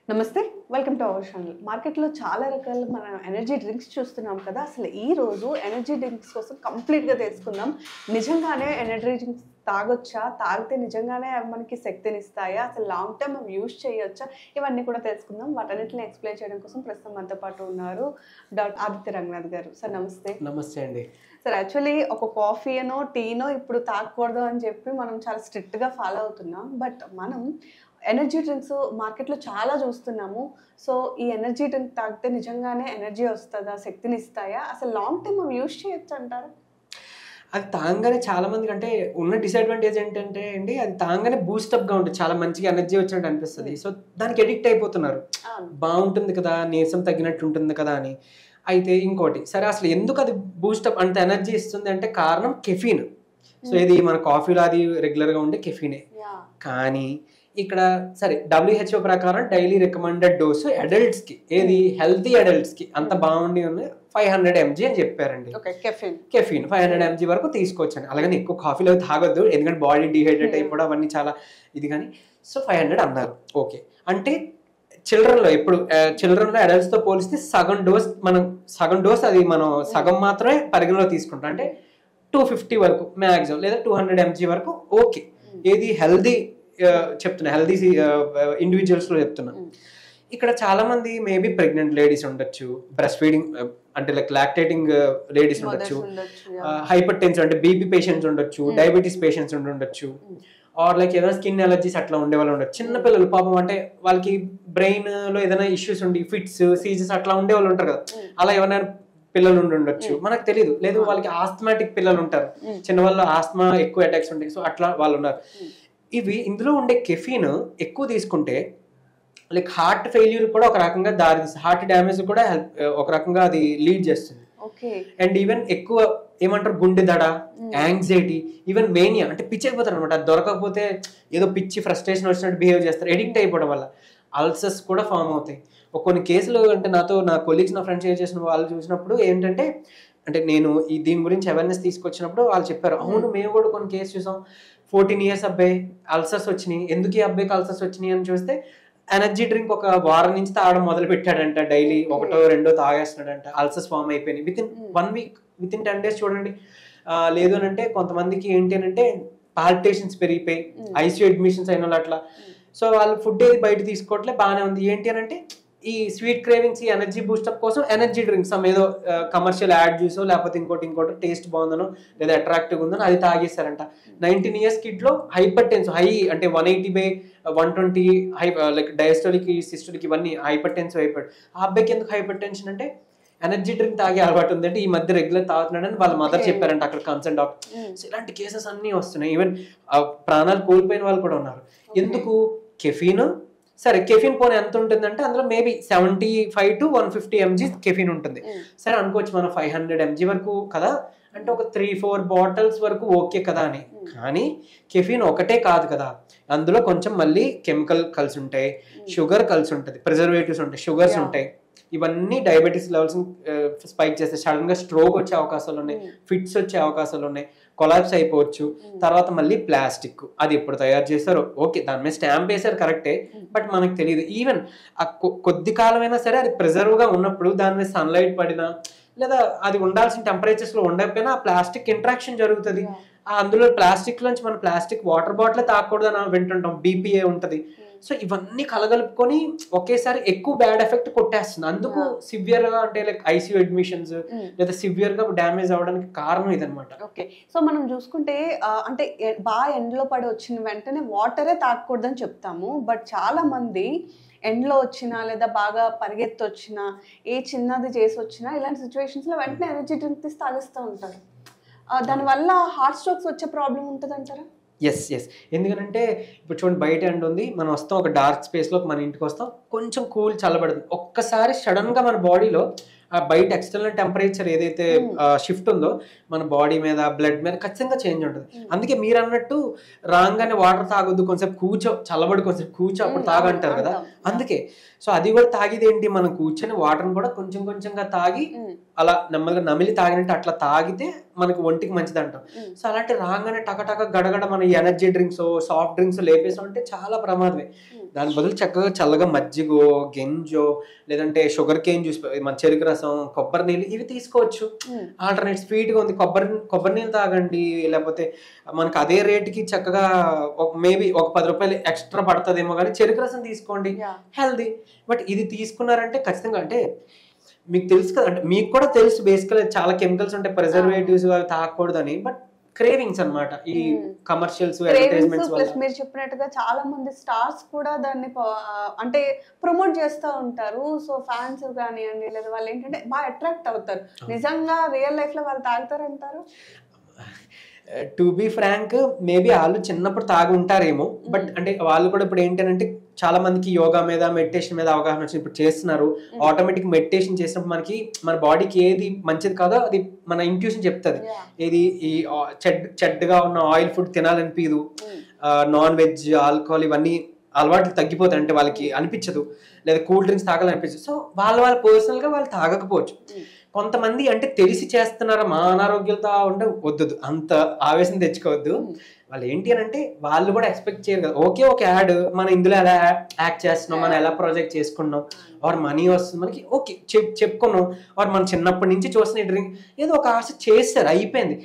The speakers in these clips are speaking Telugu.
నమస్తే. Welcome to our channel. మార్కెట్‌లో చాలా రకాల మన ఎనర్జీ డ్రింక్స్ చూస్తున్నాం కదా! అసలు ఈరోజు ఎనర్జీ డ్రింక్స్ కోసం కంప్లీట్‌గా తెలుసుకుందాం. నిజంగానే ఎనర్జీ డ్రింక్స్ తాగొచ్చా? తాగితే నిజంగానే అవి మనకి శక్తినిస్తాయా? అసలు లాంగ్ టర్మ్ అవి యూజ్ చేయొచ్చా? ఇవన్నీ కూడా తెలుసుకుందాం. వాటన్నిటిని ఎక్స్‌ప్లెయిన్ చేయడం కోసం ప్రస్తుతం మనతో పాటు ఉన్నారు డాక్టర్ ఆదిత్య రంగనాథ్ గారు. సార్ నమస్తే. నమస్తే అండి. సార్ యాక్చువల్లీ ఒక కాఫీనో, టీనో ఇప్పుడు తాగకూడదు అని చెప్పి మనం చాలా స్ట్రిక్ట్‌గా ఫాలో అవుతున్నాం. బట్ మనం ఎనర్జీ డ్రింక్స్ మార్కెట్‌లో చాలా చూస్తున్నాము. సో, ఈ ఎనర్జీ డ్రింక్ తాగితే నిజంగానే ఎనర్జీ వస్తదా? శక్తినిస్తాయా? అసలు లాంగ్ టర్మ్ అవి యూజ్ చేయొచ్చంటారా? అది తాగంగానే చాలా మందికి అంటే ఉన్న డిసడ్వాంటేజ్ ఏంటంటే అండి, అది తాగంగానే బూస్టప్‌గా ఉంటుంది. చాలా మంచిగా ఎనర్జీ వచ్చినట్టు అనిపిస్తది. సో, దానికి అడిక్ట్ అయిపోతున్నారు. అవును. బావుంటుంది కదా! నీరసం తగ్గినట్టు ఉంటుంది కదా! అని. అయితే ఇంకోటి, సరే అసలు ఎందుకు అది బూస్టప్ అంత ఎనర్జీ ఇస్తుంది అంటే కారణం కెఫీన్. సో, ఇది మన కాఫీలో అది రెగ్యులర్‌గా ఉండే కెఫీనే. యాహ్! కానీ ఇక్కడ సరే WHO ప్రకారం డైలీ రికమెండెడ్ డోసు అడల్ట్స్‌కి ఏది హెల్తీ అడల్ట్స్‌కి అంత బాగుండి ఉంది 500 mg అని చెప్పారండి. ఓకే. కెఫీన్ 500 mg వరకు తీసుకోవచ్చండి. అలాగని ఎక్కువ కాఫీలు అవి తాగొద్దు. ఎందుకంటే బాడీ డీహైడ్రేట్ అయిపోవడం అవన్నీ చాలా ఇది కానీ సో 500 అన్నారు. ఓకే. అంటే చిల్డ్రన్‌లో ఎప్పుడు చిల్డ్రన్‌లో అడల్ట్స్‌తో పోలిస్తే సగం డోస్ అది మనం సగం మాత్రమే పరిగణలో తీసుకుంటాం. అంటే 250 వరకు మ్యాక్సిమం లేదా 200 mg వరకు ఓకే. ఏది హెల్దీ చెప్తున్నా, హెల్దీ ఇండివిజువల్స్లో చెప్తున్నా. ఇక్కడ చాలా మంది మేబీ ప్రెగ్నెంట్ లేడీస్ ఉండొచ్చు, బ్రెస్ట్ ఫీడింగ్ అంటే లైక్ లాక్టేటింగ్ లేడీస్ ఉండొచ్చు, హైపర్ టెన్షన్ అంటే బీపీ పేషెంట్స్ ఉండొచ్చు, డయాబెటీస్ పేషెంట్స్ ఉండొచ్చు, ఆర్ లైక్ ఏదైనా స్కిన్ ఎలర్జీస్ అట్లా ఉండే వాళ్ళు ఉండొచ్చు. చిన్న పిల్లలు పాపం అంటే వాళ్ళకి బ్రెయిన్ లో ఏదైనా ఇష్యూస్ ఉండి ఫిట్స్ సీజెస్ అట్లా ఉండే వాళ్ళు ఉంటారు కదా, అలా ఎవరైనా పిల్లలు ఉండొచ్చు, మనకు తెలియదు. లేదు వాళ్ళకి ఆస్థమాటిక్ పిల్లలు ఉంటారు, చిన్న వాళ్ళు ఆస్థమా ఎక్కువ అటాక్స్ ఉంటాయి, సో అట్లా వాళ్ళు ఉన్నారు. ఇవి ఇందులో ఉండే కెఫీన్ ఎక్కువ తీసుకుంటే లైక్ హార్ట్ ఫెయిల్యూర్ కూడా ఒక రకంగా దారితీస్తుంది, హార్ట్ డ్యామేజ్ కూడా ఒక రకంగా అది లీడ్ చేస్తుంది. అండ్ ఈవెన్ ఎక్కువ ఏమంటారు గుండె దడ, యాంగ్జైటీ, ఈవెన్ మేనియా అంటే పిచ్చి అయిపోతారు అనమాట. అది దొరకకపోతే ఏదో పిచ్చి ఫ్రస్ట్రేషన్ వచ్చినట్టు బిహేవ్ చేస్తారు. ఎడిక్ట్ అయిపోవడం వల్ల అల్సర్స్ కూడా ఫామ్ అవుతాయి. కొన్ని కేసులు అంటే నా కొలీగ్స్, నా ఫ్రెండ్స్ షేర్ చేసిన వాళ్ళు చూసినప్పుడు ఏంటంటే, అంటే నేను దీని గురించి అవేర్నెస్ తీసుకొచ్చినప్పుడు వాళ్ళు చెప్పారు, అవును మేము కూడా కొన్ని కేసు చూసాం, 14 years అబ్బాయి అల్సర్స్ వచ్చినాయి. ఎందుకు ఈ అబ్బాయికి అల్సర్స్ వచ్చినాయి అని చూస్తే ఎనర్జీ డ్రింక్ ఒక వారం నుంచి తాగడం మొదలు పెట్టాడంట. డైలీ ఒకటో రెండో తాగేస్తున్నాడంట. అల్సర్స్ ఫామ్ అయిపోయినాయి with in 1 week, with in 10 days చూడండి. లేదు అని అంటే కొంతమందికి ఏంటి అని అంటే పాల్పిటేషన్స్ పెరిగిపోయి ఐసీయూ అడ్మిషన్స్ అయిన వాళ్ళు అట్లా. సో వాళ్ళు ఫుడ్ ఏది బయట తీసుకోవట్లే, బాగానే ఉంది. ఏంటి అని అంటే ఈ స్వీట్ క్రేవింగ్స్, ఈ ఎనర్జీ బూస్టప్ కోసం ఎనర్జీ డ్రింక్స్ ఏదో కమర్షియల్ యాడ్ చూసో లేకపోతే ఇంకోటి టేస్ట్ బాగుందనో లేదా అట్రాక్టివ్ ఉందనో అది తాగేస్తారంట. 19 years కిడ్ లో హైపర్ టెన్సివ్ హై అంటే 180/120 హై లైక్ డయాస్టోలిక్ సిస్టోలిక్ ఇవన్నీ హైపర్ టెన్సివ్ అయిపోయాడు. ఆ అబ్బాయికి ఎందుకు హైపర్ టెన్షన్ అంటే ఎనర్జీ డ్రింక్ తాగే అలవాటు ఉందంటే ఈ మధ్య రెగ్యులర్ తాగుతున్నాడని వాళ్ళ మదర్ చెప్పారంట అక్కడ కన్సర్న్ డాక్టర్. సో ఇలాంటి కేసెస్ అన్నీ వస్తున్నాయి. ఈవెన్ ప్రాణాలు కోల్పోయిన వాళ్ళు కూడా ఉన్నారు. ఎందుకు? కెఫీన్. సరే కెఫీన్ పోనీ ఎంత ఉంటుందంటే అందులో మేబీ 75 to 150 mg కెఫీన్ ఉంటుంది. సరే అనుకోవచ్చు మనం 500 mg వరకు కదా, అంటే ఒక 3-4 bottles వరకు ఓకే కదా అని. కానీ కెఫీన్ ఒకటే కాదు కదా, అందులో కొంచెం మళ్ళీ కెమికల్ కలిసి ఉంటాయి, షుగర్ కలిసి ఉంటుంది, ప్రిజర్వేటివ్స్ ఉంటాయి, షుగర్స్ ఉంటాయి. ఇవన్నీ డయాబెటీస్ లెవెల్స్ స్పైక్ చేస్తే సడన్ గా స్ట్రోక్ వచ్చే అవకాశాలు ఉన్నాయి, ఫిట్స్ వచ్చే అవకాశాలు ఉన్నాయి, కొలాప్స్ అయిపోవచ్చు. తర్వాత మళ్ళీ ప్లాస్టిక్, అది ఎప్పుడు తయారు చేస్తారో ఓకే, దాని మీద స్టాంప్ వేసారు కరెక్టే, బట్ మనకు తెలియదు. ఈవెన్ కొద్ది కాలమైనా సరే అది ప్రిజర్వ్ గా ఉన్నప్పుడు దాని మీద సన్లైట్ పడినా లేదా అది ఉండాల్సిన టెంపరేచర్స్ లో ఉండకపోయినా ఆ ప్లాస్టిక్ ఇంట్రాక్షన్ జరుగుతుంది. అందులో ప్లాస్టిక్ నుంచి మనం ప్లాస్టిక్ వాటర్ బాటిల్ తాగకూడదని వింటుంటాం, బీపీఏ ఉంటది. సో ఇవన్నీ కలగలుపుకొని ఒకేసారి ఎక్కువ బ్యాడ్ ఎఫెక్ట్ కొట్టేస్తుంది. అందుకు సివియర్ గా అంటే లైక్ ఐసీయూ అడ్మిషన్స్ లేదా సివియర్ గా డ్యామేజ్ అవడానికి కారణం ఇదనమాట. ఓకే. సో మనం చూసుకుంటే అంటే బాగా ఎండలో పడి వచ్చిన వెంటనే వాటరే తాగకూడదని చెప్తాము. బట్ చాలా మంది ఎండలో వచ్చినా లేదా బాగా పరిగెత్తి వచ్చినా ఏ చిన్నది చేసి వచ్చినా ఇలాంటి సిచ్యువేషన్స్ లో వెంటనే ఎనర్జీ డ్రింక్ తీసి తాగిస్తూ ఉంటారు. దానివల్ల హార్ట్ స్ట్రోక్స్ వచ్చే ప్రాబ్లం ఉంటుంది అంటారా? ఎస్. ఎందుకంటే ఇప్పుడు చూడండి, బయట ఎండ ఉంది, మనం వస్తాం ఒక డార్క్ స్పేస్లో, మన ఇంటికి వస్తాం, కొంచెం కూల్ చల్లబడుతుంది. ఒక్కసారి సడన్గా మన బాడీలో ఆ బయట ఎక్స్టర్నల్ టెంపరేచర్ ఏదైతే షిఫ్ట్ ఉందో మన బాడీ మీద బ్లడ్ మీద ఖచ్చితంగా చేంజ్ ఉంటుంది. అందుకే మీరు అన్నట్టు రాగానే వాటర్ తాగొద్దు, కొంచెం చల్లబడి కొంచెం అప్పుడు తాగంటారు కదా. అందుకే సో అది కూడా తాగిది ఏంటి, మనం కూర్చొని వాటర్ని కూడా కొంచెం కొంచెంగా తాగి అలా నెమ్మదిగా నమిలి తాగినట్టు అట్లా తాగితే మనకు ఒంటికి మంచిది అంటాం. సో అలాంటి రాగానే టకటక గడగడ మన ఎనర్జీ డ్రింక్స్ సాఫ్ట్ డ్రింక్స్ లేపేసాం అంటే చాలా ప్రమాదమే. దాని బదులు చక్కగా చల్లగా మజ్జిగో గెంజో లేదంటే షుగర్ కేన్ జ్యూస్, మన చెరుకు రసం, కొబ్బరి నీళ్ళు ఇవి తీసుకోవచ్చు. ఆల్టర్నేట్ స్వీట్గా ఉంది కొబ్బరి నీళ్ళు తాగండి, లేకపోతే మనకు అదే రేటుకి చక్కగా మేబీ ఒక 10 రూపాయలు ఎక్స్ట్రా పడుతుందేమో కానీ చెరుకు రసం తీసుకోండి, హెల్దీ. బట్ ఇది తీసుకున్నారంటే ఖచ్చితంగా అంటే మీకు తెలుసు కదా, అంటే మీకు కూడా తెలుసు బేసికల్గా చాలా కెమికల్స్ ఉంటాయి, ప్రిజర్వేటివ్స్ అవి తాగకూడదు అని. బట్ క్రేవింగ్స్ అన్నమాట ఈ కమర్షియల్స్ అడ్వర్టైజ్మెంట్స్ వల్ల. ప్లస్ మీరు చెప్పినట్టుగా చాలా మంది స్టార్స్ కూడా దాన్ని అంటే ప్రమోట్ చేస్తూ ఉంటారు. సో ఫ్యాన్స్ కానివ్వండి లేదా వాళ్ళు ఏంటంటే బాగా అట్రాక్ట్ అవుతారు. నిజంగా రియల్ లైఫ్ లో వాళ్ళు తాగుతారంటారు? టు బి ఫ్రాంక్ మేబీ వాళ్ళు చిన్నప్పుడు తాగి ఉంటారేమో, బట్ అంటే వాళ్ళు కూడా ఇప్పుడు ఏంటంటే చాలా మందికి యోగా మీద మెడిటేషన్ మీద అవగాహన వచ్చి ఇప్పుడు చేస్తున్నారు. ఆటోమేటిక్ మెడిటేషన్ చేసినప్పుడు మనకి మన బాడీకి ఏది మంచిది కాదో అది మన ఇంట్యూషన్ చెప్తుంది. ఏది ఈ చెడ్డగా ఉన్న ఆయిల్ ఫుడ్ తినాలనిపించదు, నాన్ వెజ్ ఆల్కహాల్ ఇవన్నీ అలవాట్లు తగ్గిపోతాయి, అంటే వాళ్ళకి అనిపించదు, లేదా కూల్ డ్రింక్స్ తాగాలనిపించదు. సో వాళ్ళ పర్సనల్ గా వాళ్ళు తాగకపోవచ్చు. కొంతమంది అంటే తెలిసి చేస్తున్నారా మా అనారోగ్యాలతో ఉంటే వద్దు, అంత ఆవేశం తెచ్చుకోవద్దు. వాళ్ళు ఏంటి అని అంటే వాళ్ళు కూడా ఎక్స్పెక్ట్ చేయరు కదా, ఓకే ఒక యాడ్ మనం ఇందులో ఎలా యాక్ట్ చేస్తున్నాం, మనం ఎలా ప్రాజెక్ట్ చేసుకున్నాం, ఆర్ మనీ వస్తుంది మనకి, ఓకే చెప్పుకున్నాం, ఆర్ మనం చిన్నప్పటి నుంచి చూసిన డ్రింక్ ఏదో ఒక ఆశ చేస్తారు అయిపోయింది.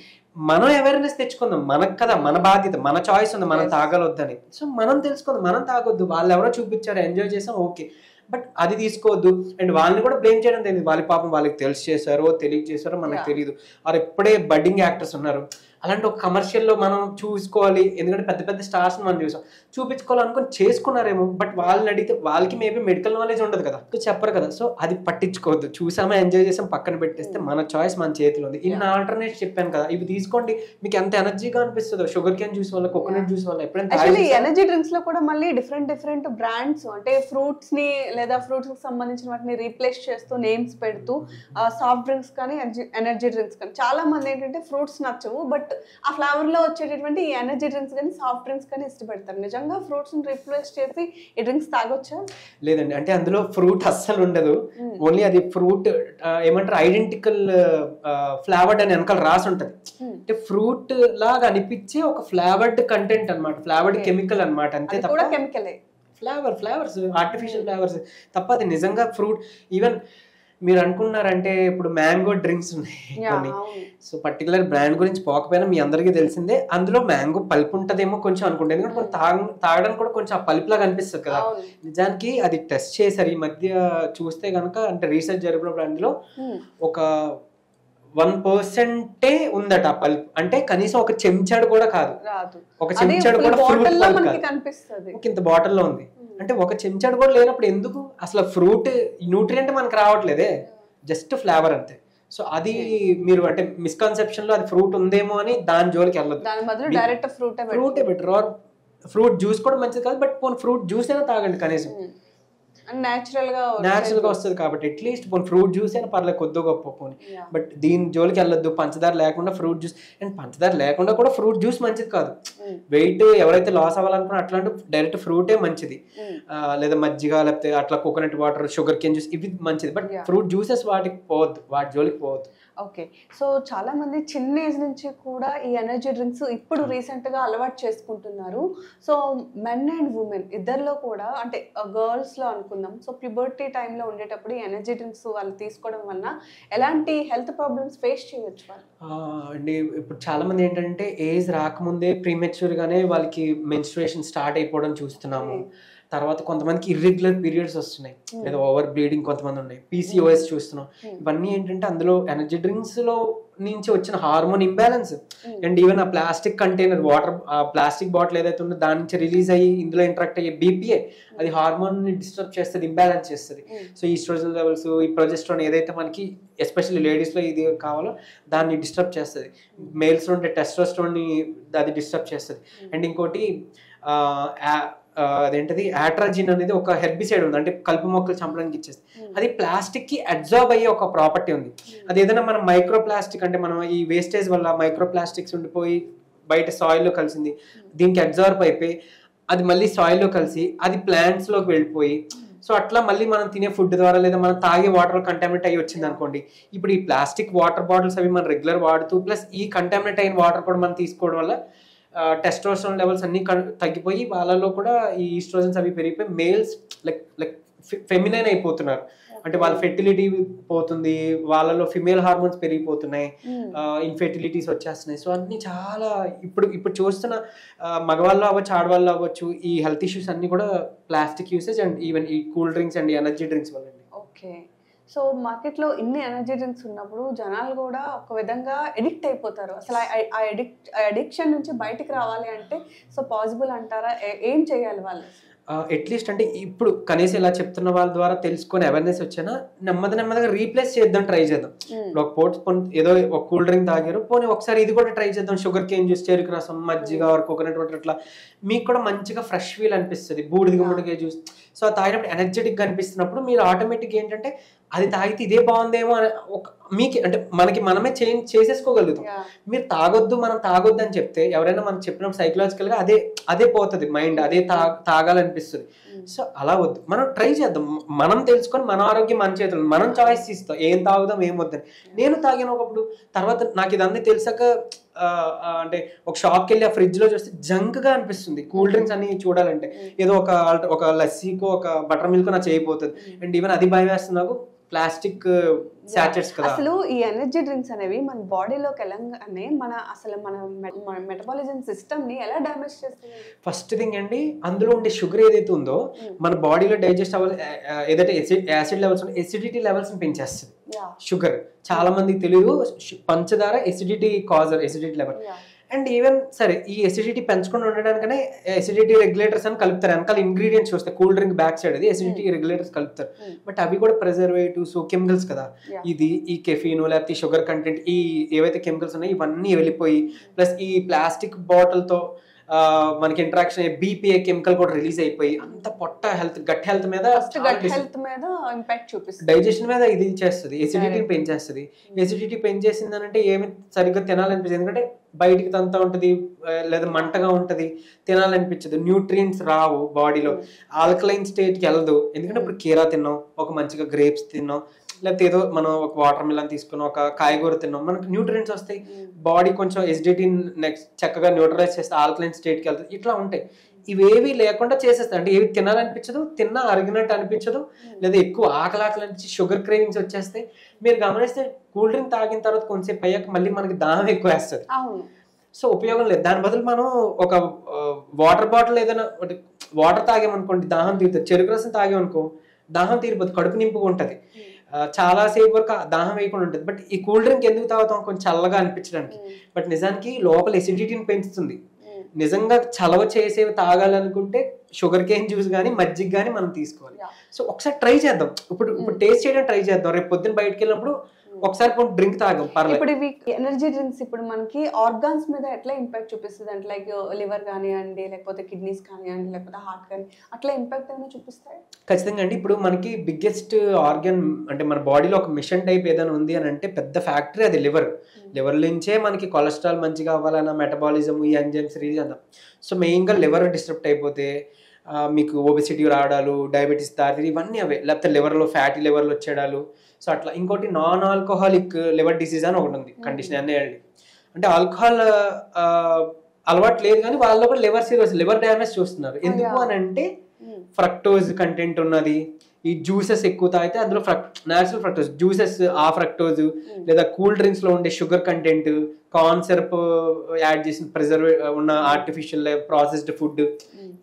మనం అవేర్నెస్ తెచ్చుకుందాం, మనకు కదా మన బాధ్యత, మన చాయిస్ ఉంది మనం తాగలొద్దని. సో మనం తెలుసుకుందాం, మనం తాగొద్దు, వాళ్ళు ఎవరో చూపించారు ఎంజాయ్ చేసాం ఓకే, బట్ అది తీసుకోవద్దు. అండ్ వాళ్ళని కూడా బ్లేమ్ చేయడం తెలియదు, వాళ్ళ పాపం వాళ్ళకి తెలిసి చేశారో తెలియక చేశారో మనకు తెలియదు. వారు ఎప్పుడే బడ్డింగ్ యాక్టర్స్ ఉన్నారు, అలాంటి ఒక కమర్షియల్లో మనం చూసుకోవాలి, ఎందుకంటే పెద్ద పెద్ద స్టార్స్ మనం చూసాం, చూపించుకోవాలనుకుని చేసుకున్నారేమో, బట్ వాళ్ళని అడిగితే వాళ్ళకి మేబీ మెడికల్ నాలెడ్జ్ ఉండదు కదా, చెప్పరు కదా. సో అది పట్టించుకోవద్దు, చూసామా ఎంజాయ్ చేసాం పక్కన పెట్టేస్తే మన చాయిస్ మన చేతిలో ఉంది. ఇన్ని ఆల్టర్నేట్ చెప్పాను కదా, ఇవి తీసుకోండి, మీకు ఎంత ఎనర్జీగా అనిపిస్తుందో, షుగర్ కేన్ జ్యూస్ వల్ల, కోకోనట్ జ్యూస్ వల్ల. ఎప్పుడైనా ఎనర్జీ డ్రింక్స్ లో కూడా మళ్ళీ డిఫరెంట్ బ్రాండ్స్, అంటే ఫ్రూట్స్ ని లేదా ఫ్రూట్స్ కి సంబంధించిన వాటిని రీప్లేస్ చేస్తూ నేమ్స్ పెడుతూ సాఫ్ట్ డ్రింక్స్ కానీ ఎనర్జీ డ్రింక్స్ కానీ, చాలా మంది ఏంటంటే ఫ్రూట్స్ నచ్చవు బట్ ఆ ఫ్లేవర్ లో వచ్చేటటువంటి ఈ ఎనర్జీ డ్రింక్స్ కానీ సాఫ్ట్ డ్రింక్స్ కానీ ఇష్టపడతారు. నిజంగా ఫ్రూట్స్ ని రీప్లేస్ చేసి ఈ డ్రింక్స్ తాగొచ్చా? లేదండి, అంటే అందులో ఫ్రూట్ అస్సలు ఉండదు, ఓన్లీ అది ఫ్రూట్ ఏమంటారు ఐడెంటికల్ ఫ్లేవర్డ్ అని వెనకాల రాసి ఉంటది. అంటే ఫ్రూట్ లాగా అనిపించి ఒక ఫ్లేవర్డ్ కంటెంట్ అనమాట, ఫ్లేవర్డ్ కెమికల్ అనమాట, అంతే తప్ప కెమికలే ఫ్లేవర్స్ ఆర్టిఫిషియల్ ఫ్లేవర్స్ తప్ప అది నిజంగా ఫ్రూట్. ఈవెన్ మీరు అనుకున్నారంటే ఇప్పుడు మ్యాంగో డ్రింక్స్ ఉన్నాయి కొన్ని, సో పర్టికులర్ బ్రాండ్ గురించి పోకపోయినా మీ అందరికీ తెలిసిందే, అందులో మ్యాంగో పల్ప్ ఉంటదేమో కొంచెం అనుకుంటే, ఎందుకంటే కొంచెం తాగడానికి కూడా కొంచెం ఆ పల్ప్ లాగా అనిపిస్తుంది కదా. నిజానికి అది టెస్ట్ చేశారు ఈ మధ్య చూస్తే కనుక, అంటే రీసెర్చ్ జరిపినప్పుడు అందులో ఒక 1% ఉందట ఆ పల్ప్, అంటే కనీసం ఒక చెంచాడు కూడా కాదు, ఒక చెంచాడు కూడా ఫ్రూట్ పల్ప్ కాదు, ఇంత బాటిల్లో ఉంది. అంటే ఒక చెంచాడు కూడా లేనప్పుడు ఎందుకు అసలు ఫ్రూట్ న్యూట్రియంట్ మనకు రావట్లేదే, జస్ట్ ఫ్లేవర్ అంతే. సో అది మీరు అంటే మిస్కన్సెప్షన్ లో అది ఫ్రూట్ ఉందేమో అని దాని జోలికి వెళ్ళదు, డైరెక్ట్ ఫ్రూటే బెటర్. ఆర్ ఫ్రూట్ జ్యూస్ కూడా మంచిది కాదు, బట్ పోనీ ఫ్రూట్ జ్యూస్ అయినా తాగండి కనీసం, న్యాచురల్ గా వస్తుంది కాబట్టి అట్లీస్ట్ పోనీ ఫ్రూట్ జ్యూస్ అయినా పర్లేదు కొద్దిగా గొప్ప పోనీ. బట్ దీని జోలికి వెళ్ళొద్దు, పంచదార లేకుండా ఫ్రూట్ జ్యూస్. అండ్ పంచదార లేకుండా కూడా ఫ్రూట్ జ్యూస్ మంచిది కాదు, వెయిట్ ఎవరైతే లాస్ అవ్వాలనుకున్నా అట్లాంటి డైరెక్ట్ ఫ్రూటే మంచిది, లేదా మజ్జిగ లేకపోతే అట్లా coconut water, sugar cane juice ఇవి మంచిది, బట్ ఫ్రూట్ జ్యూసెస్ వాటికి పోవద్దు, వాటి జోలికి పోవద్దు. ఓకే, సో చాలా మంది చిన్న ఏజ్ నుంచి కూడా ఈ ఎనర్జీ డ్రింక్స్ ఇప్పుడు రీసెంట్ గా అలవాటు చేసుకుంటున్నారు. సో మెన్ అండ్ ఉమెన్ ఇద్దరిలో కూడా, అంటే గర్ల్స్ లో అనుకుందాం, సో ప్యూబర్టీ టైంలో ఉండేటప్పుడు ఈ ఎనర్జీ డ్రింక్స్ వాళ్ళు తీసుకోవడం వల్ల ఎలాంటి హెల్త్ ప్రాబ్లమ్స్ ఫేస్ చేయొచ్చు వాళ్ళు? అండి ఇప్పుడు చాలా మంది ఏంటంటే ఏజ్ రాకముందే ప్రీమెచ్యూర్ గానే వాళ్ళకి మెన్స్ట్రుయేషన్ స్టార్ట్ అయిపోవడం చూస్తున్నాము. తర్వాత కొంతమందికి ఇర్రెగ్యులర్ పీరియడ్స్ వస్తున్నాయి, లేదా ఓవర్ బ్లీడింగ్ కొంతమంది ఉన్నాయి, PCOS చూస్తున్నాం. ఇవన్నీ ఏంటంటే అందులో ఎనర్జీ డ్రింక్స్ లో నుంచి వచ్చిన హార్మోన్ ఇంబ్యాలెన్స్. అండ్ ఈవెన్ ఆ ప్లాస్టిక్ కంటైనర్ వాటర్, ఆ ప్లాస్టిక్ బాటిల్ ఏదైతే ఉందో దాని నుంచి రిలీజ్ అయ్యి ఇందులో ఇంటరాక్ట్ అయ్యే BPA అది హార్మోన్ ని డిస్టర్బ్ చేస్తుంది, ఇంబ్యాలెన్స్ చేస్తుంది. సో ఈస్ట్రోజన్ లెవెల్స్, ఈ ప్రొజెస్ట్రాన్ ఏదైతే మనకి ఎస్పెషల్లీ లేడీస్ లో ఇది కావాలో దాన్ని డిస్టర్బ్ చేస్తుంది, మేల్స్ లో ఉండే టెస్టోస్టెరాన్ ని అది డిస్టర్బ్ చేస్తుంది. అండ్ ఇంకోటి అదేంటది ఆట్రాజిన్ అనేది ఒక హెర్బిసైడ్ ఉంది, అంటే కలుపు మొక్కలు చంపడానికి ఇచ్చేస్తుంది. అది ప్లాస్టిక్ కి అబ్జార్బ్ అయ్యే ఒక ప్రాపర్టీ ఉంది. అది ఏదైనా మనం మైక్రో ప్లాస్టిక్ అంటే మనం ఈ వేస్టేజ్ వల్ల మైక్రో ప్లాస్టిక్స్ ఉండిపోయి బయట సాయిల్లో కలిసింది, దీనికి అబ్జార్బ్ అయిపోయి అది మళ్ళీ సాయిల్లో కలిసి అది ప్లాంట్స్ లోకి వెళ్ళిపోయి, సో అట్లా మళ్ళీ మనం తినే ఫుడ్ ద్వారా లేదా మనం తాగే వాటర్ కంటామినేట్ అయ్యి వచ్చింది అనుకోండి. ఇప్పుడు ఈ ప్లాస్టిక్ వాటర్ బాటిల్స్ అవి మనం రెగ్యులర్ వాడుతూ ప్లస్ ఈ కంటామినేట్ అయిన వాటర్ కూడా మనం తీసుకోవడం వల్ల టెస్టోస్టెరాన్ లెవెల్స్ అన్ని తగ్గిపోయి వాళ్ళలో కూడా ఈ ఈస్ట్రోజన్స్ అవి పెరిగిపోయి మేల్స్ లైక్ ఫెమినైన్ అయిపోతున్నారు. అంటే వాళ్ళ ఫెర్టిలిటీ పోతుంది, వాళ్ళలో ఫిమేల్ హార్మోన్స్ పెరిగిపోతున్నాయి, ఇన్ఫెర్టిలిటీస్ వచ్చేస్తున్నాయి. సో అన్ని చాలా ఇప్పుడు చూస్తున్న మగవాళ్ళు అవ్వచ్చు ఆడవాళ్ళు అవ్వచ్చు ఈ హెల్త్ ఇష్యూస్ అన్ని కూడా ప్లాస్టిక్ యూసేజ్ అండ్ ఈవెన్ ఈ cool drinks and energy drinks వల్ల. ఓకే, సో మార్కెట్లో ఇన్ని ఎనర్జీ డ్రింక్స్ ఉన్నప్పుడు జనాలు కూడా ఒక విధంగా ఎడిక్ట్ అయిపోతారు. అసలు ఆ అడిక్షన్ నుంచి బయటికి రావాలి అంటే సో పాసిబుల్ అంటారా? ఏం చేయాలి వాళ్ళు? అట్లీస్ట్ అంటే ఇప్పుడు కనీసం ఇలా చెప్తున్న వాళ్ళ ద్వారా తెలుసుకొని అవేర్నెస్ వచ్చానా నెమ్మదిగా రీప్లేస్ చేద్దాం, ట్రై చేద్దాం. ఒక ఏదో ఒక కూల్ డ్రింక్ తాగారు, పోనీ ఒకసారి ఇది కూడా ట్రై చేద్దాం. షుగర్ కేన్ జ్యూస్, చెరుకు రసం, మజ్జిగ, కోకోనట్ వాటర్, అట్లా మీకు కూడా మంచిగా ఫ్రెష్ ఫీల్ అనిపిస్తుంది. బూడిద గుమ్మడికాయ జ్యూస్, సో అది తాగినప్పుడు ఎనర్జెటిక్గా అనిపిస్తున్నప్పుడు మీరు ఆటోమేటిక్గా ఏంటంటే అది తాగితే ఇదే బాగుందేమో అని మీకు అంటే మనమే చేంజ్ చేసేసుకోగలుగుతాం. మీరు తాగొద్దు మనం తాగొద్దు అని చెప్తే ఎవరైనా మనం చెప్పినప్పుడు సైకలాజికల్గా అదే పోతుంది మైండ్, అదే తాగాలనిపిస్తుంది. సో అలా వద్దు, మనం ట్రై చేద్దాం. మనం తెలుసుకొని మన ఆరోగ్యం మన చేతులు, మనం చాయిస్ ఇస్తాం ఏం తాగుదాం ఏం వద్దని. నేను తాగాను ఒకప్పుడు, తర్వాత నాకు ఇదన్నీ తెలిసాక అంటే ఒక షాప్కి వెళ్ళి ఆ ఫ్రిడ్జ్ లో చూస్తే జంక్ గా అనిపిస్తుంది. కూల్ డ్రింక్స్ అన్ని చూడాలంటే ఏదో ఒక లస్సీకో ఒక బటర్ మిల్క్ నాకు చేయబోతుంది. అండ్ ఈవెన్ అది భయం వేస్తుంది నాకు, ప్లాస్టిక్ సాచెట్స్ కదా. అసలు ఈ ఎనర్జీ డ్రింక్స్ అనేవి మన బాడీలోకి వెళ్ళగానే మన మెటబాలిజం సిస్టమ్ ని ఎలా డ్యామేజ్ చేస్తుంది? ఫస్ట్ థింగ్ అండి, అందులో ఉండే షుగర్ ఏదైతే ఉందో మన బాడీలో డైజెస్ట్ ఏదైతే యాసిడ్ లెవెల్స్ ఎసిడిటీ లెవెల్స్ పెంచేస్తుంది. షుగర్ చాలా మందికి తెలియదు, పంచదార acidity causer, acidity level. And even సరే ఈ ఎసిడిటీ పెంచకుండా ఉండడానికనే ఎసిడిటీ రెగ్యులేటర్స్ అని కలుపుతారు. వెనకాల ఇంగ్రీడియంట్స్ చూస్తే కూల్ డ్రింక్ బ్యాక్ సైడ్ అది ఎసిడిటీ రెగ్యులేటర్స్ కలుపుతారు. బట్ అవి కూడా ప్రిజర్వేటివ్స్, కెమికల్స్ కదా. ఇది ఈ కెఫీన్ లేకపోతే షుగర్ కంటెంట్ ఈ ఏవైతే కెమికల్స్ ఉన్నాయో ఇవన్నీ వెళ్ళిపోయి ప్లస్ ఈ ప్లాస్టిక్ బాటిల్ తో మనకి ఇంటరాక్షన్ బీపీఏ కెమికల్ కూడా రిలీజ్ అయిపోయి అంత పొట్ట హెల్త్, గట్ హెల్త్ మీద ఇంపాక్ట్ చూపిస్తుంది. డైజెషన్ మీద ఇది చేస్తుంది, ఎసిడిటీని పెంచేస్తుంది. ఎసిడిటీ పెంచేసింది అంటే ఏమి సరిగ్గా తినాలనిపించింది, ఎందుకంటే బయటికి తంతా ఉంటుంది లేదా మంటగా ఉంటుంది, తినాలనిపించదు, న్యూట్రియంట్స్ రావు బాడీలో, ఆల్కలైన్ స్టేట్కి వెళ్ళదు. ఎందుకంటే ఇప్పుడు కీరా తిన్నాం, ఒక మంచిగా గ్రేప్స్ తిన్నాం, లేకపోతే ఏదో మనం ఒక వాటర్ మిలన్ తీసుకున్నాం, ఒక కాయగూర తిన్నాం, మనకి న్యూట్రియంట్స్ వస్తాయి. బాడీ కొంచెం ఎసిడిటీ నెక్స్ట్ చక్కగా న్యూట్రలైజ్ చేస్తే ఆల్కలైన్ స్టేట్కి వెళ్తుంది. ఇట్లా ఉంటాయి. ఇవేవి లేకుండా చేసేస్తాయి. అంటే ఏవి తినాలనిపించదు, తిన్నా అరిగినట్టు అనిపించదు, లేదా ఎక్కువ ఆకలి అనిపించి షుగర్ క్రేవింగ్స్ వచ్చేస్తాయి. మీరు గమనిస్తే కూల్ డ్రింక్ తాగిన తర్వాత కొంచెంసేపు అయ్యాక మళ్ళీ మనకి దాహం ఎక్కువ వేస్తుంది. సో ఉపయోగం లేదు. దాని బదులు మనం ఒక వాటర్ బాటిల్ ఏదైనా వాటర్ తాగామనుకోండి దాహం తీరుతుంది. చెరుకు రసం తాగామనుకో దాహం తీరిపోతుంది, కడుపు నింపుగా ఉంటుంది, చాలా సేపు వరకు దాహం వేయకుండా ఉంటుంది. బట్ ఈ కూల్ డ్రింక్ ఎందుకు తాగుతాం? కొంచెం చల్లగా అనిపించడానికి. బట్ నిజానికి లోపల ఎసిడిటీని పెంచుతుంది. నిజంగా చలవ చేసేవి తాగాలనుకుంటే షుగర్ కేన్ జ్యూస్ కానీ మజ్జిగ కానీ మనం తీసుకోవాలి. సో ఒకసారి ట్రై చేద్దాం, ఇప్పుడు టేస్ట్ చేయడం ట్రై చేద్దాం. రేపు పొద్దున్న బయటకు వెళ్ళినప్పుడు ఒకసారి డ్రింక్ తాగం పర్లేదు. ఇప్పుడు ఇవి ఎనర్జీ డ్రింక్స్ ఇప్పుడు మనకి ఆర్గాన్స్ మీద ఎట్లా ఇంపాక్ట్ చూపిస్తుంది అంటే లైక్ లివర్ కానివ్వండి, లేకపోతే కిడ్నీస్ కానివ్వండి, లేకపోతే హార్ట్ కానీ అట్లా ఇంపాక్ట్ ఏమైనా చూపిస్తాయి? ఖచ్చితంగా అండి. ఇప్పుడు మనకి బిగ్గెస్ట్ ఆర్గన్ అంటే మన బాడీలో ఒక మిషన్ టైప్ ఏదైనా ఉంది అని అంటే పెద్ద ఫ్యాక్టరీ అది లివర్. లివర్ నుంచే మనకి కొలెస్ట్రాల్ మంచిగా అవ్వాలన్నా మెటబాలిజం ఈ ఎంజైమ్స్ రిలీజ్ అందాం. సో మెయిన్గా లివర్ డిస్టర్బ్ అయిపోతే మీకు ఒబెసిటీ రావడాలు, డయాబెటీస్ దారి ఇవన్నీ అవే, లేకపోతే లివర్లో ఫ్యాటీ లివర్లు వచ్చేడాలు. సో అట్లా ఇంకోటి నాన్ ఆల్కహాలిక్ లివర్ డిసీజ్ అని ఒకటి ఉంది కండిషన్. అంటే ఆల్కహాల్ అలవాటు లేదు కానీ వాళ్ళలో కూడా లివర్ సిరోసిస్, లివర్ డ్యామేజ్ చూస్తున్నారు. ఎందుకు అని అంటే ఫ్రక్టోజ్ కంటెంట్ ఉన్నది, ఈ జ్యూసెస్ ఎక్కువ తాగితే అందులో న్యాచురల్ ఫ్రక్టోజ్ జ్యూసెస్, ఆ ఫ్రక్టోజ్ లేదా కూల్ డ్రింక్స్ లో ఉండే sugar content, corn syrup add చేసిన ప్రిజర్వ్ ఉన్న ఆర్టిఫిషియల్ ప్రాసెస్డ్ ఫుడ్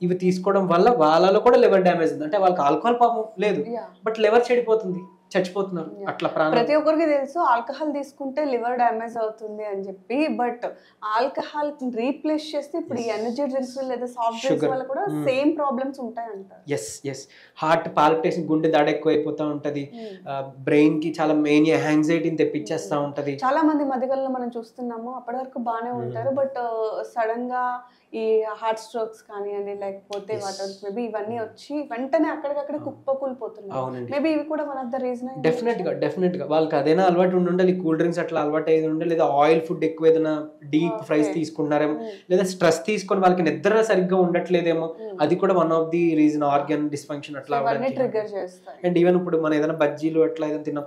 ఇవి తీసుకోవడం వల్ల వాళ్ళలో కూడా లివర్ డ్యామేజ్ ఉంది. అంటే వాళ్ళకి ఆల్కహాల్ పాపం లేదు బట్ లివర్ చెడిపోతుంది, చచ్చిపోతున్నారు. అట్లా ప్రతి ఒక్కరికి తెలుసు ఆల్కహాల్ తీసుకుంటే లివర్ డ్యామేజ్ అవుతుంది అని చెప్పి, బట్ ఆల్కహాల్ రీప్లేస్ చేస్తే ఇప్పుడు ఈ ఎనర్జీ డ్రింక్స్ లేదా సాఫ్ట్ డ్రింక్స్ వల్ల కూడా సేమ్ ప్రాబ్లమ్స్ ఉంటాయంటారు. ఎస్ హార్ట్ పాల్పిటేషన్, గుండె దాడ ఎక్కువ అయిపోతా ఉంటది, బ్రెయిన్ కి చాలా మెయిన్ యాంగ్జైటీని తెప్పించేస్తా ఉంటది. చాలా మంది మధ్యకాలంలో మనం చూస్తున్నాము అప్పటి వరకు బాగానే ఉంటారు, బట్ సడన్ గా ఈ హార్ట్ స్ట్రోక్స్ కానివ్వండి, లేకపోతే వాటర్ మేబీ ఇవన్నీ వచ్చి వెంటనే అక్కడికక్కడ కుప్పకూలిపోతున్నాయి. అవునండి. మేబీ ఇవి కూడా one of the reason. Definite గా వాళ్ళకి అదేనా అలవాటు ఉండాలి, కూల్ డ్రింక్స్ అట్లా అలవాటు అయ్యి ఉండాలి, లేదా ఆయిల్ ఫుడ్ ఎక్కువ ఏదైనా డీప్ ఫ్రైస్ తీసుకుంటారేమో, లేదా స్ట్రెస్ తీసుకొని వాళ్ళకి నిద్ర సరిగ్గా ఉండట్లేదేమో, అది కూడా one of the reason. Organ dysfunction అట్లా ట్రిగర్ చేస్తాయి. అండ్ ఈవెన్ ఇప్పుడు మనం ఏదైనా బజ్జీలు అట్లా ఏదైనా తిన్నాం,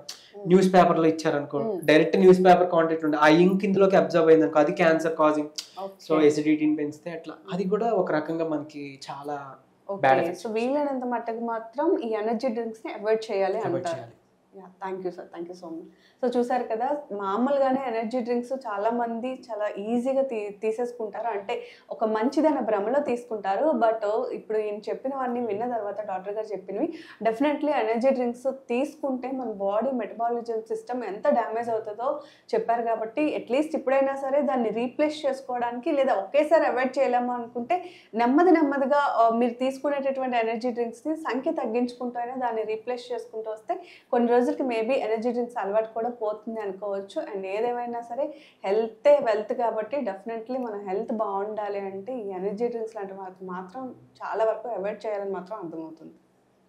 న్యూస్ పేపర్ లో ఇచ్చారనుకో, డైరెక్ట్ న్యూస్ పేపర్ కాంటెంట్ ఉండే ఆ ఇంక్ ఇందులోకి అబ్జర్వ్ అయింది అనుకో, అది క్యాన్సర్ కాజింగ్. సో ఎసిడిటీని పెంచితే అట్లా అది కూడా ఒక రకంగా మనకి చాలా బ్యాడ్ ఎఫెక్ట్స్. సో వీలైనంత మట్టుకు మాత్రం ఈ ఎనర్జీ డ్రింక్స్ ని అవాయిడ్ చేయాలి అంటారు. Thank you sir, thank you so much. So చూసారు కదా, మామూలుగానే ఎనర్జీ డ్రింక్స్ చాలా మంది చాలా ఈజీగా తీసేసుకుంటారు, అంటే ఒక మంచిదైన భ్రమలో తీసుకుంటారు. బట్ ఇప్పుడు ఈయన చెప్పినవన్నీ విన్న తర్వాత, డాక్టర్ గారు చెప్పినవి, డెఫినెట్లీ ఎనర్జీ డ్రింక్స్ తీసుకుంటే మన బాడీ మెటబాలిజం సిస్టమ్ ఎంత డ్యామేజ్ అవుతుందో చెప్పారు. కాబట్టి అట్లీస్ట్ ఇప్పుడైనా సరే దాన్ని రీప్లేస్ చేసుకోవడానికి, లేదా ఒకేసారి అవాయిడ్ చేయలేము అనుకుంటే నెమ్మదిగా మీరు తీసుకునేటటువంటి ఎనర్జీ డ్రింక్స్ని సంఖ్య తగ్గించుకుంటూ అయినా దాన్ని రీప్లేస్ చేసుకుంటూ వస్తే కొన్ని రోజులకి మేబీ ఎనర్జీ డ్రింక్స్ అలవాటు కూడా పోతుంది అనుకోవచ్చు. అండ్ ఏదేమైనా సరే హెల్తే వెల్త్ కాబట్టి డెఫినెట్లీ మన హెల్త్ బాగుండాలి అంటే ఈ ఎనర్జీ డ్రింక్స్ లాంటి వాటిని మాత్రం చాలా వరకు అవాయిడ్ చేయాలని మాత్రం అర్థమవుతుంది.